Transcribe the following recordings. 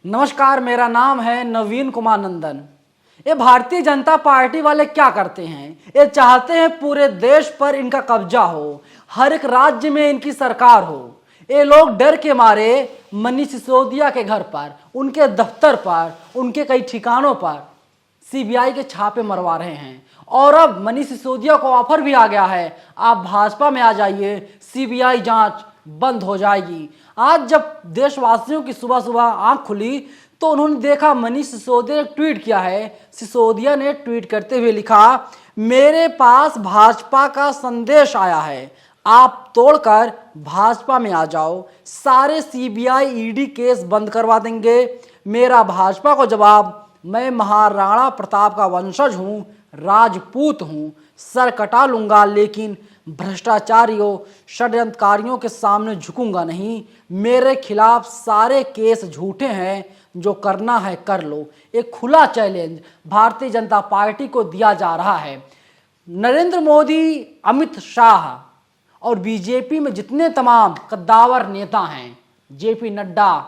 नमस्कार, मेरा नाम है नवीन कुमार नंदन। ये भारतीय जनता पार्टी वाले क्या करते हैं? ये चाहते हैं पूरे देश पर इनका कब्जा हो, हर एक राज्य में इनकी सरकार हो। ये लोग डर के मारे मनीष सिसोदिया के घर पर, उनके दफ्तर पर, उनके कई ठिकानों पर सीबीआई के छापे मरवा रहे हैं। और अब मनीष सिसोदिया को ऑफर भी आ गया है, आप भाजपा में आ जाइए, सीबीआई जांच बंद हो जाएगी। आज जब देशवासियों की सुबह सुबह आंख खुली तो उन्होंने देखा मनीष सिसोदिया ने ट्वीट किया है। सिसोदिया ने ट्वीट करते हुए लिखा, मेरे पास भाजपा का संदेश आया है, आप तोड़कर भाजपा में आ जाओ, सारे सीबीआई ईडी केस बंद करवा देंगे। मेरा भाजपा को जवाब, मैं महाराणा प्रताप का वंशज हूँ, राजपूत हूँ, सर कटा लूंगा, लेकिन भ्रष्टाचारियों षड्यंत्रकारियों के सामने झुकूंगा नहीं। मेरे खिलाफ सारे केस झूठे हैं, जो करना है कर लो। एक खुला चैलेंज भारतीय जनता पार्टी को दिया जा रहा है। नरेंद्र मोदी, अमित शाह और बीजेपी में जितने तमाम कद्दावर नेता हैं, जेपी नड्डा,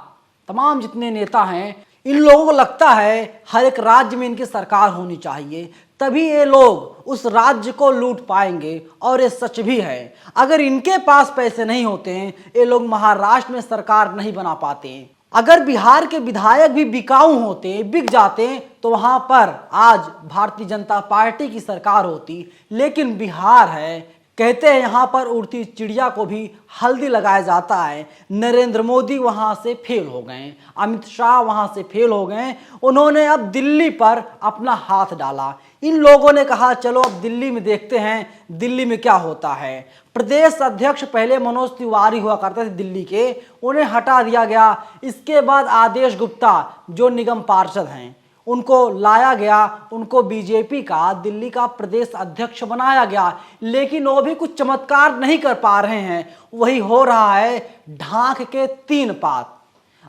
तमाम जितने नेता हैं, इन लोगों को लगता है हर एक राज्य में इनकी सरकार होनी चाहिए, तभी ये लोग उस राज्य को लूट पाएंगे। और ये सच भी है, अगर इनके पास पैसे नहीं होते हैं ये लोग महाराष्ट्र में सरकार नहीं बना पाते हैं। अगर बिहार के विधायक भी बिकाऊ होते, बिक जाते, तो वहां पर आज भारतीय जनता पार्टी की सरकार होती। लेकिन बिहार है, कहते हैं यहाँ पर उड़ती चिड़िया को भी हल्दी लगाया जाता है। नरेंद्र मोदी वहाँ से फेल हो गए, अमित शाह वहाँ से फेल हो गए, उन्होंने अब दिल्ली पर अपना हाथ डाला। इन लोगों ने कहा चलो अब दिल्ली में देखते हैं दिल्ली में क्या होता है। प्रदेश अध्यक्ष पहले मनोज तिवारी हुआ करते थे दिल्ली के, उन्हें हटा दिया गया। इसके बाद आदेश गुप्ता जो निगम पार्षद हैं उनको लाया गया, उनको बीजेपी का दिल्ली का प्रदेश अध्यक्ष बनाया गया। लेकिन वो भी कुछ चमत्कार नहीं कर पा रहे हैं, वही हो रहा है ढांक के तीन पात।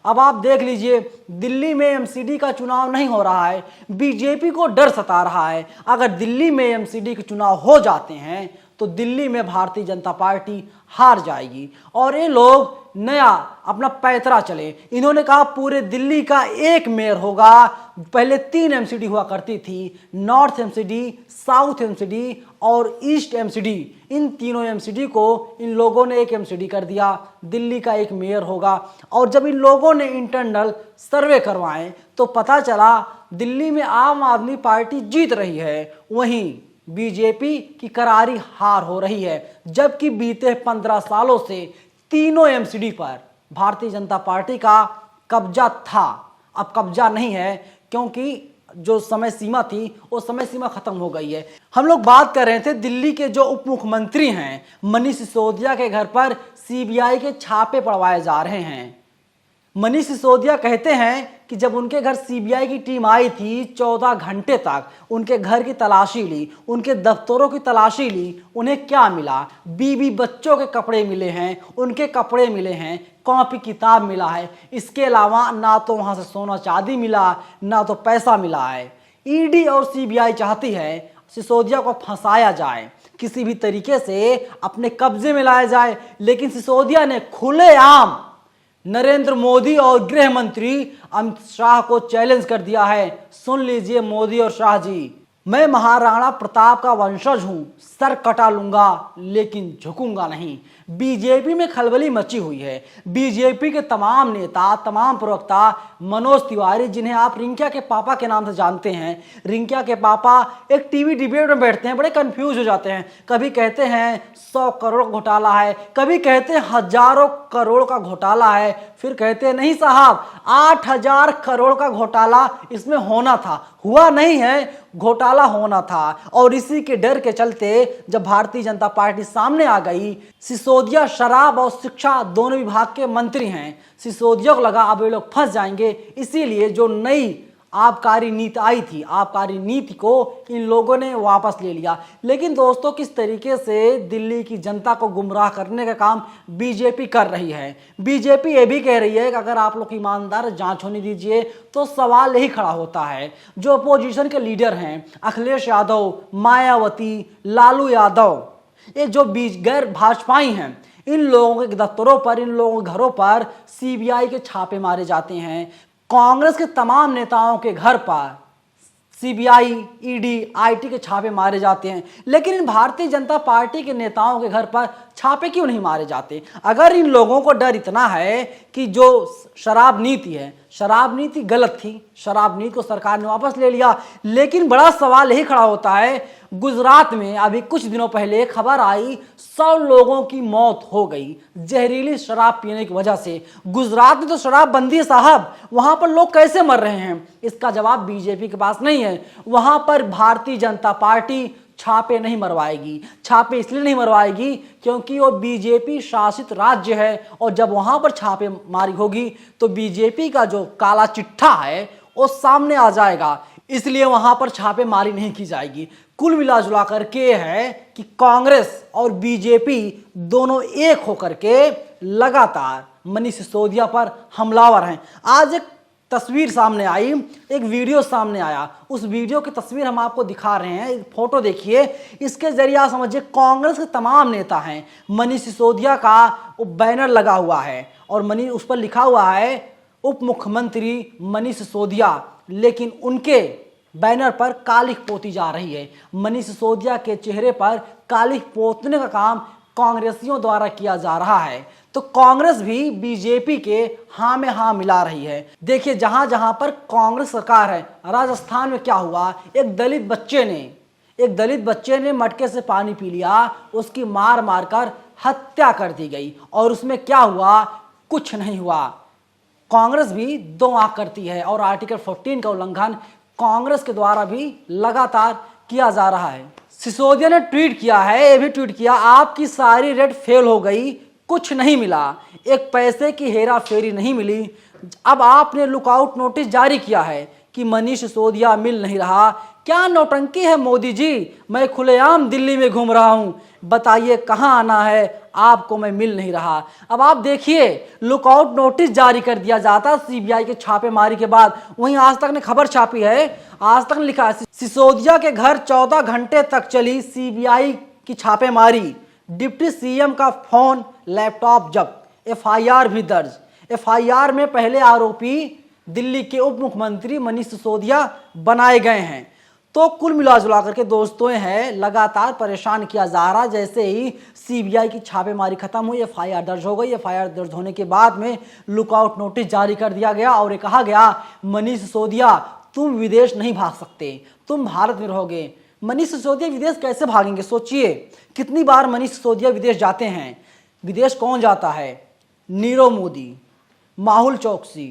अब आप देख लीजिए, दिल्ली में एमसीडी का चुनाव नहीं हो रहा है, बीजेपी को डर सता रहा है। अगर दिल्ली में एमसीडी के चुनाव हो जाते हैं तो दिल्ली में भारतीय जनता पार्टी हार जाएगी और ये लोग नया अपना पैतरा चले। इन्होंने कहा पूरे दिल्ली का एक मेयर होगा। पहले 3 एमसीडी हुआ करती थी, नॉर्थ एमसीडी, साउथ एमसीडी और ईस्ट एमसीडी। इन तीनों एमसीडी को इन लोगों ने एक एमसीडी कर दिया, दिल्ली का एक मेयर होगा। और जब इन लोगों ने इंटरनल सर्वे करवाए तो पता चला दिल्ली में आम आदमी पार्टी जीत रही है, वहीं बीजेपी की करारी हार हो रही है। जबकि बीते 15 सालों से तीनों एमसीडी पर भारतीय जनता पार्टी का कब्जा था, अब कब्जा नहीं है, क्योंकि जो समय सीमा थी वो समय सीमा खत्म हो गई है। हम लोग बात कर रहे थे दिल्ली के जो उप मुख्यमंत्री हैं मनीष सिसोदिया के घर पर सीबीआई के छापे पड़वाए जा रहे हैं। मनीष सिसोदिया कहते हैं कि जब उनके घर सीबीआई की टीम आई थी, 14 घंटे तक उनके घर की तलाशी ली, उनके दफ्तरों की तलाशी ली। उन्हें क्या मिला? बीवी बच्चों के कपड़े मिले हैं, उनके कपड़े मिले हैं, कॉपी किताब मिला है। इसके अलावा ना तो वहां से सोना चांदी मिला, ना तो पैसा मिला है। ईडी और सीबीआई चाहती है सिसोदिया को फंसाया जाए, किसी भी तरीके से अपने कब्जे में लाया जाए। लेकिन सिसोदिया ने खुलेआम नरेंद्र मोदी और गृह मंत्री अमित शाह को चैलेंज कर दिया है। सुन लीजिए मोदी और शाह जी, मैं महाराणा प्रताप का वंशज हूं, सर कटा लूंगा लेकिन झुकूंगा नहीं। बीजेपी में खलबली मची हुई है। बीजेपी के तमाम नेता, तमाम प्रवक्ता, मनोज तिवारी जिन्हें आप रिंकिया के पापा के नाम से जानते हैं, रिंकिया के पापा एक टीवी डिबेट में बैठते हैं, बड़े कंफ्यूज हो जाते हैं। कभी कहते हैं 100 करोड़ घोटाला है, कभी कहते हैं हजारों करोड़ का घोटाला है, फिर कहते हैं नहीं साहब 8000 करोड़ का घोटाला इसमें होना था, हुआ नहीं है, घोटाला होना था। और इसी के डर के चलते जब भारतीय जनता पार्टी सामने आ गई, सिसोदिया शराब और शिक्षा दोनों विभाग के मंत्री हैं, सिसोदिया को लगा अब ये लोग फंस जाएंगे, इसीलिए जो नई आबकारी नीति आई थी, आबकारी नीति को इन लोगों ने वापस ले लिया। लेकिन दोस्तों, किस तरीके से दिल्ली की जनता को गुमराह करने का काम बीजेपी कर रही है। बीजेपी ये भी कह रही है कि अगर आप लोग ईमानदार जांच होने दीजिए, तो सवाल यही खड़ा होता है जो अपोजिशन के लीडर हैं अखिलेश यादव, मायावती, लालू यादव, ये जो गैर भाजपाई हैं, इन लोगों के दफ्तरों पर, इन लोगों के घरों पर सीबीआई के छापे मारे जाते हैं। कांग्रेस के तमाम नेताओं के घर पर सीबीआई, ईडी, आईटी के छापे मारे जाते हैं, लेकिन इन भारतीय जनता पार्टी के नेताओं के घर पर छापे क्यों नहीं मारे जाते? अगर इन लोगों को डर इतना है कि जो शराब नीति है, शराब नीति गलत थी, शराब नीति को सरकार ने वापस ले लिया, लेकिन बड़ा सवाल यही खड़ा होता है, गुजरात में अभी कुछ दिनों पहले खबर आई 100 लोगों की मौत हो गई जहरीली शराब पीने की वजह से। गुजरात में तो शराब बंदी है साहब, वहां पर लोग कैसे मर रहे हैं? इसका जवाब बीजेपी के पास नहीं है। वहां पर भारतीय जनता पार्टी छापे नहीं मरवाएगी। छापे इसलिए नहीं मरवाएगी क्योंकि वो बीजेपी शासित राज्य है, और जब वहां पर छापे मारी होगी तो बीजेपी का जो काला चिट्ठा है वो सामने आ जाएगा, इसलिए वहां पर छापे मारी नहीं की जाएगी। कुल मिला जुला करके है कि कांग्रेस और बीजेपी दोनों एक होकर के लगातार मनीष सिसोदिया पर हमलावर हैं। आज एक तस्वीर सामने आई, एक वीडियो सामने आया, उस वीडियो की तस्वीर हम आपको दिखा रहे हैं, फोटो देखिए। इसके जरिए आप समझिए कांग्रेस के तमाम नेता हैं, मनीष सिसोदिया का वो बैनर लगा हुआ है और मनीष उस पर लिखा हुआ है उप मुख्यमंत्री मनीष सिसोदिया, लेकिन उनके बैनर पर कालिख पोती जा रही है। मनीष सिसोदिया के चेहरे पर कालिख पोतने का काम कांग्रेसियों द्वारा किया जा रहा है, तो कांग्रेस भी बीजेपी के हाँ में हाँ मिला रही है। देखिए जहां जहां पर कांग्रेस सरकार है, राजस्थान में क्या हुआ, एक दलित बच्चे ने मटके से पानी पी लिया, उसकी मार मारकर हत्या कर दी गई, और उसमें क्या हुआ? कुछ नहीं हुआ। कांग्रेस भी दो आंख करती है, और आर्टिकल 14 का उल्लंघन कांग्रेस के द्वारा भी लगातार किया जा रहा है। सिसोदिया ने ट्वीट किया है, ये भी ट्वीट किया, आपकी सारी रेड फेल हो गई, कुछ नहीं मिला, एक पैसे की हेरा फेरी नहीं मिली। अब आपने लुकआउट नोटिस जारी किया है कि मनीष सिसोदिया मिल नहीं रहा। क्या नौटंकी है मोदी जी? मैं खुलेआम दिल्ली में घूम रहा हूं, बताइए कहां आना है आपको, मैं मिल नहीं रहा। अब आप देखिए, लुकआउट नोटिस जारी कर दिया जाता सीबीआई के छापेमारी के बाद। वहीं आज तक ने खबर छापी है, आज तक ने लिखा है सिसोदिया के घर 14 घंटे तक चली सीबीआई की छापेमारी, डिप्टी सीएम का फोन लैपटॉप जब्त, एफआईआर भी दर्ज। एफआईआर में पहले आरोपी दिल्ली के उप मुख्यमंत्री मनीष सिसोदिया बनाए गए हैं। तो कुल मिला जुला करके दोस्तों है, लगातार परेशान किया जा रहा। जैसे ही सीबीआई की छापेमारी खत्म हुई, एफआईआर दर्ज हो गई। एफआईआर दर्ज होने के बाद में लुकआउट नोटिस जारी कर दिया गया और ये कहा गया मनीष सिसोदिया तुम विदेश नहीं भाग सकते, तुम भारत में रहोगे। मनीष सिसोदिया विदेश कैसे भागेंगे? सोचिए, कितनी बार मनीष सिसोदिया विदेश जाते हैं। विदेश कौन जाता है? नीरव मोदी, मेहुल चोकसी,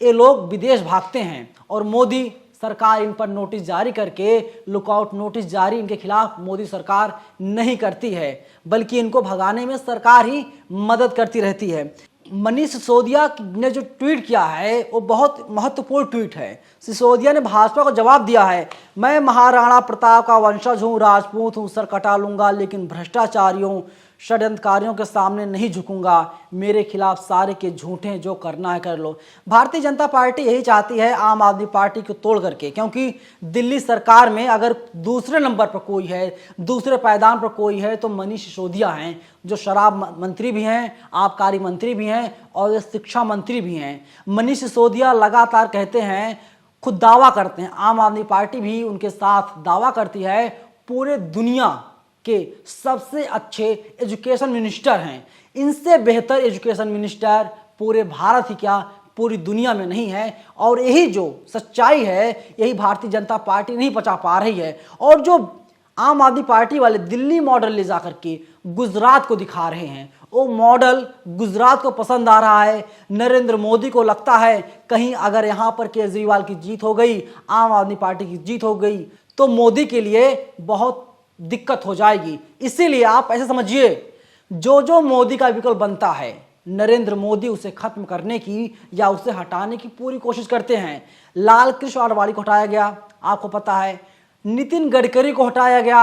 ये लोग विदेश भागते हैं, और मोदी सरकार इन पर नोटिस जारी करके, लुकआउट नोटिस जारी इनके खिलाफ मोदी सरकार नहीं करती है, बल्कि इनको भगाने में सरकार ही मदद करती रहती है। मनीष सिसोदिया ने जो ट्वीट किया है वो बहुत महत्वपूर्ण ट्वीट है। सिसोदिया ने भाजपा को जवाब दिया है, मैं महाराणा प्रताप का वंशज हूँ, राजपूत हूँ, सर कटा लूंगा, लेकिन भ्रष्टाचारियों षड्यंत्रकारियों के सामने नहीं झुकूंगा, मेरे खिलाफ सारे के झूठे हैं, जो करना है कर लो। भारतीय जनता पार्टी यही चाहती है आम आदमी पार्टी को तोड़ करके, क्योंकि दिल्ली सरकार में अगर दूसरे नंबर पर कोई है, दूसरे पायदान पर कोई है तो मनीष सिसोदिया हैं, जो शराब मंत्री भी हैं, आबकारी मंत्री भी हैं और शिक्षा मंत्री भी हैं। मनीष सिसोदिया लगातार कहते हैं, खुद दावा करते हैं, आम आदमी पार्टी भी उनके साथ दावा करती है, पूरे दुनिया के सबसे अच्छे एजुकेशन मिनिस्टर हैं। इनसे बेहतर एजुकेशन मिनिस्टर पूरे भारत ही क्या पूरी दुनिया में नहीं है। और यही जो सच्चाई है, यही भारतीय जनता पार्टी नहीं पचा पा रही है। और जो आम आदमी पार्टी वाले दिल्ली मॉडल ले जाकर के गुजरात को दिखा रहे हैं, वो मॉडल गुजरात को पसंद आ रहा है। नरेंद्र मोदी को लगता है कहीं अगर यहाँ पर केजरीवाल की जीत हो गई, आम आदमी पार्टी की जीत हो गई, तो मोदी के लिए बहुत दिक्कत हो जाएगी। इसीलिए आप ऐसे समझिए, जो मोदी का विकल्प बनता है, नरेंद्र मोदी उसे खत्म करने की या उसे हटाने की पूरी कोशिश करते हैं। लाल कृष्ण आडवाणी को हटाया गया, आपको पता है। नितिन गडकरी को हटाया गया,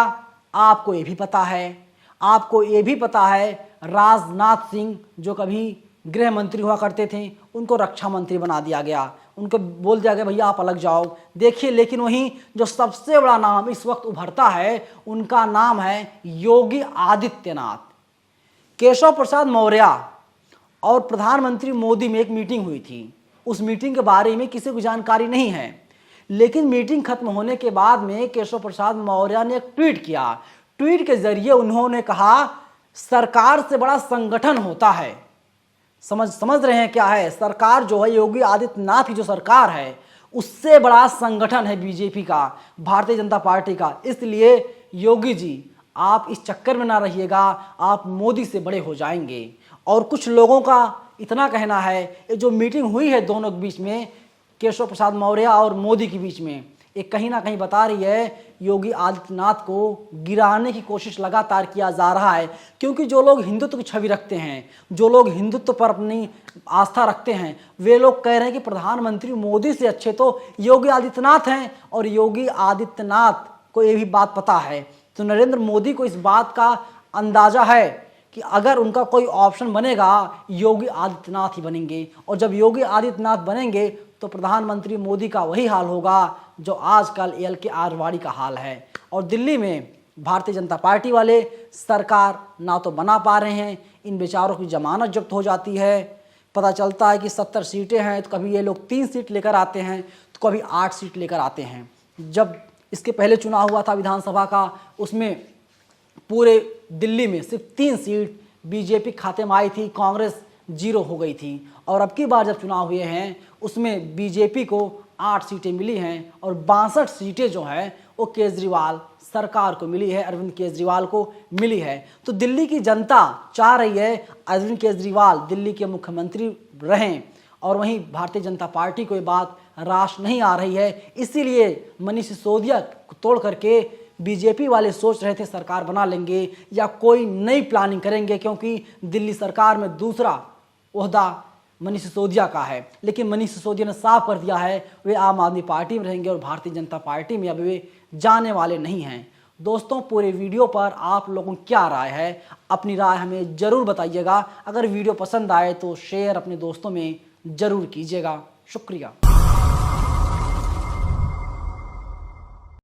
आपको ये भी पता है। आपको ये भी पता है राजनाथ सिंह, जो कभी गृह मंत्री हुआ करते थे, उनको रक्षा मंत्री बना दिया गया। उनको बोल दिया गया भैया आप अलग जाओ। देखिए, लेकिन वहीं जो सबसे बड़ा नाम इस वक्त उभरता है, उनका नाम है योगी आदित्यनाथ। केशव प्रसाद मौर्य और प्रधानमंत्री मोदी में एक मीटिंग हुई थी। उस मीटिंग के बारे में किसी को जानकारी नहीं है। लेकिन मीटिंग खत्म होने के बाद में केशव प्रसाद मौर्य ने एक ट्वीट किया। ट्वीट के जरिए उन्होंने कहा सरकार से बड़ा संगठन होता है। समझ रहे हैं क्या है? सरकार जो है, योगी आदित्यनाथ की जो सरकार है, उससे बड़ा संगठन है बीजेपी का, भारतीय जनता पार्टी का। इसलिए योगी जी आप इस चक्कर में ना रहिएगा, आप मोदी से बड़े हो जाएंगे। और कुछ लोगों का इतना कहना है ये जो मीटिंग हुई है दोनों के बीच में, केशव प्रसाद मौर्य और मोदी के बीच में, ये कहीं ना कहीं बता रही है योगी आदित्यनाथ को गिराने की कोशिश लगातार किया जा रहा है। क्योंकि जो लोग हिंदुत्व की छवि रखते हैं, जो लोग हिंदुत्व पर अपनी आस्था रखते हैं, वे लोग कह रहे हैं कि प्रधानमंत्री मोदी से अच्छे तो योगी आदित्यनाथ हैं। और योगी आदित्यनाथ को ये भी बात पता है, तो नरेंद्र मोदी को इस बात का अंदाजा है कि अगर उनका कोई ऑप्शन बनेगा योगी आदित्यनाथ ही बनेंगे। और जब योगी आदित्यनाथ बनेंगे तो प्रधानमंत्री मोदी का वही हाल होगा जो आजकल एल.के. आडवाणी का हाल है। और दिल्ली में भारतीय जनता पार्टी वाले सरकार ना तो बना पा रहे हैं, इन बेचारों की जमानत जब्त हो जाती है। पता चलता है कि 70 सीटें हैं तो कभी ये लोग 3 सीट लेकर आते हैं तो कभी 8 सीट लेकर आते हैं। जब इसके पहले चुनाव हुआ था विधानसभा का, उसमें पूरे दिल्ली में सिर्फ 3 सीट बीजेपी खाते में आई थी, कांग्रेस 0 हो गई थी। और अब की बार जब चुनाव हुए हैं उसमें बीजेपी को 8 सीटें मिली हैं और 62 सीटें जो हैं वो केजरीवाल सरकार को मिली है, अरविंद केजरीवाल को मिली है। तो दिल्ली की जनता चाह रही है अरविंद केजरीवाल दिल्ली के मुख्यमंत्री रहें। और वहीं भारतीय जनता पार्टी को ये बात रास नहीं आ रही है। इसीलिए मनीष सिसोदिया को तोड़ करके बीजेपी वाले सोच रहे थे सरकार बना लेंगे या कोई नई प्लानिंग करेंगे, क्योंकि दिल्ली सरकार में दूसरा ओहदा मनीष सिसोदिया का है। लेकिन मनीष सिसोदिया ने साफ कर दिया है वे आम आदमी पार्टी में रहेंगे और भारतीय जनता पार्टी में अब वे जाने वाले नहीं हैं। दोस्तों, पूरे वीडियो पर आप लोगों की क्या राय है? अपनी राय हमें ज़रूर बताइएगा। अगर वीडियो पसंद आए तो शेयर अपने दोस्तों में ज़रूर कीजिएगा। शुक्रिया।